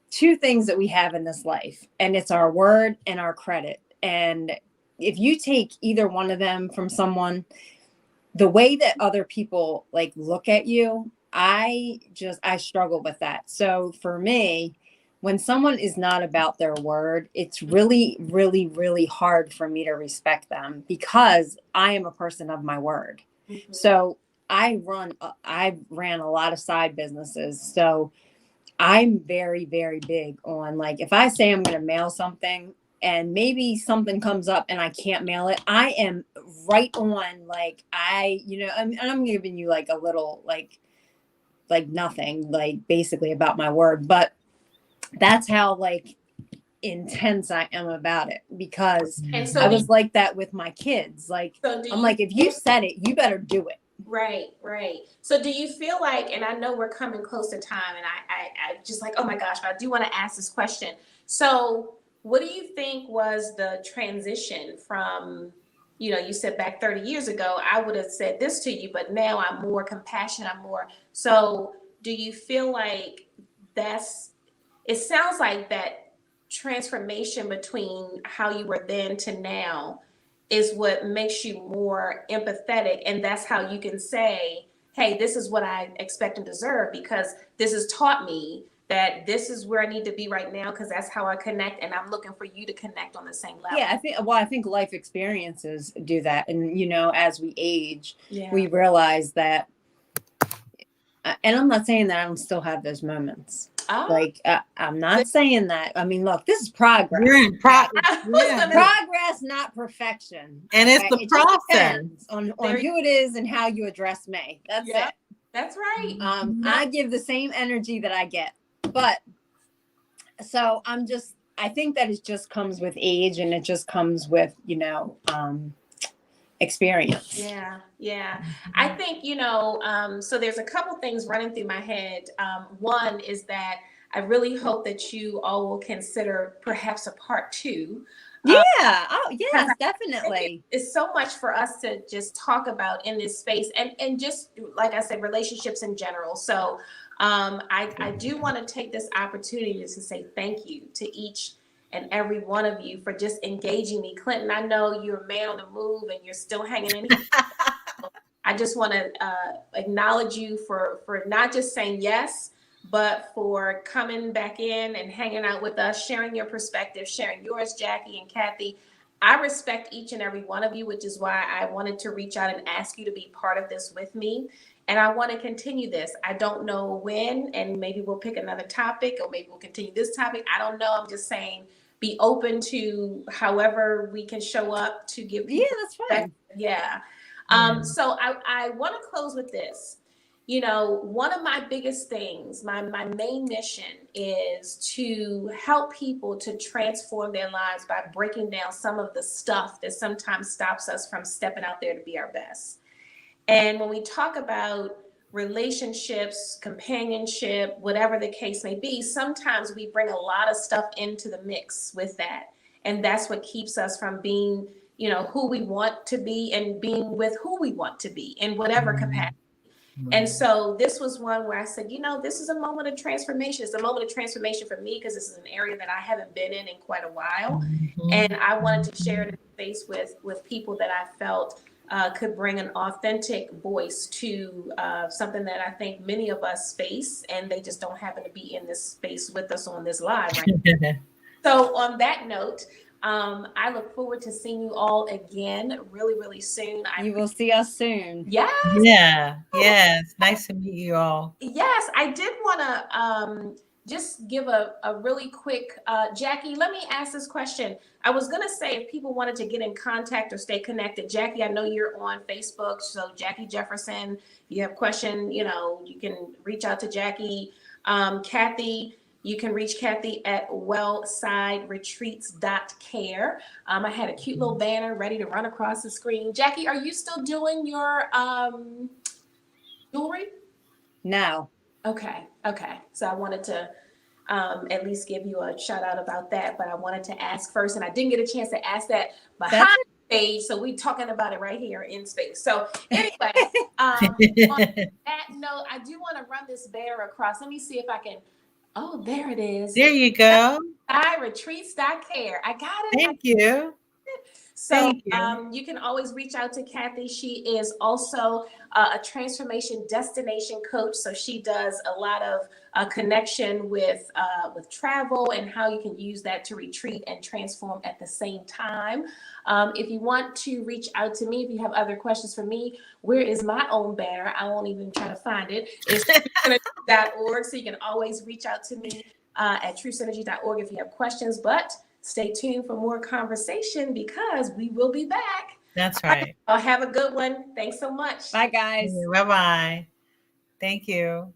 two things that we have in this life, and it's our word and our credit. And if you take either one of them from someone, the way that other people like look at you, I struggle with that. So for me, when someone is not about their word, it's really, really, really hard for me to respect them because I am a person of my word. Mhm. So I ran a lot of side businesses. So I'm very, very big on, like, if I say I'm going to mail something and maybe something comes up and I can't mail it, I am right on, like, I'm giving you like a little, like nothing, like basically about my word, but that's how like intense I am about it, because And so I was like that with my kids. Like, so do I'm you like, if you said it, you better do it. Right, right. So do you feel like, and I know we're coming close to time, and I just like, oh my gosh, but I do want to ask this question. So what do you think was the transition from, you said back 30 years ago, I would have said this to you, but now I'm more compassionate, so do you feel like it sounds like that transformation between how you were then to now is what makes you more empathetic, and that's how you can say, hey, this is what I expect and deserve, because this has taught me that this is where I need to be right now, because that's how I connect, and I'm looking for you to connect on the same level. Yeah, I think life experiences do that. And as we age, Yeah. we realize that, and I'm not saying that I don't still have those moments. Like, I'm not saying that. I mean, look, this is progress. You're in yeah. Progress, not perfection. And it's the it process. just depends on who it is and how you address me. That's it. That's right. I give the same energy that I get. But so I think that it just comes with age, and it just comes with, experience. Yeah. I think, so there's a couple things running through my head. One is that I really hope that you all will consider perhaps a part 2. Yeah. Oh, yes, definitely. It's so much for us to just talk about in this space, and just like I said, relationships in general. So I do want to take this opportunity to say thank you to each and every one of you for just engaging me. Clinton, I know you're a man on the move and you're still hanging in here. I just want to acknowledge you for not just saying yes, but for coming back in and hanging out with us, sharing your perspective, sharing yours, Jackie and Kathy. I respect each and every one of you, which is why I wanted to reach out and ask you to be part of this with me. And I want to continue this. I don't know when, and maybe we'll pick another topic, or maybe we'll continue this topic. I don't know. I'm just saying, be open to however we can show up to give people. Yeah, that's fine. Yeah. So I want to close with this. One of my biggest things, my main mission is to help people to transform their lives by breaking down some of the stuff that sometimes stops us from stepping out there to be our best. And when we talk about relationships, companionship, whatever the case may be, sometimes we bring a lot of stuff into the mix with that. And that's what keeps us from being, who we want to be, and being with who we want to be in whatever capacity. And so this was one where I said, this is a moment of transformation. It's a moment of transformation for me, because this is an area that I haven't been in quite a while. And I wanted to share it in space with people that I felt could bring an authentic voice to something that I think many of us face, and they just don't happen to be in this space with us on this live right now. So on that note, I look forward to seeing you all again really, really soon. You will see us soon. Yes. Yeah. Yes. Nice to meet you all. Yes, I did want to just give a really quick, Jackie, let me ask this question. I was going to say, if people wanted to get in contact or stay connected, Jackie, I know you're on Facebook. So Jackie Jefferson, if you have a question, you can reach out to Jackie. Kathy, you can reach Kathy at wellsideretreats.care. I had a cute little banner ready to run across the screen. Jackie, are you still doing your jewelry? No. Okay. So I wanted to at least give you a shout out about that, but I wanted to ask first, and I didn't get a chance to ask that behind stage, so we talking about it right here in space. So anyway, on that note, I do want to run this banner across. Let me see if I can. Oh, there it is. There you go. Retreats.care. I got it. Thank you. So Thank you. you can always reach out to Kathy. She is also a transformation destination coach. So she does a lot of connection with travel and how you can use that to retreat and transform at the same time. If you want to reach out to me, if you have other questions for me, where is my own banner? I won't even try to find it. It's truesynergy.org. So you can always reach out to me at truesynergy.org if you have questions. But stay tuned for more conversation because we will be back. That's right. I'll have a good one. Thanks so much. Bye, guys. Bye-bye. Thank you.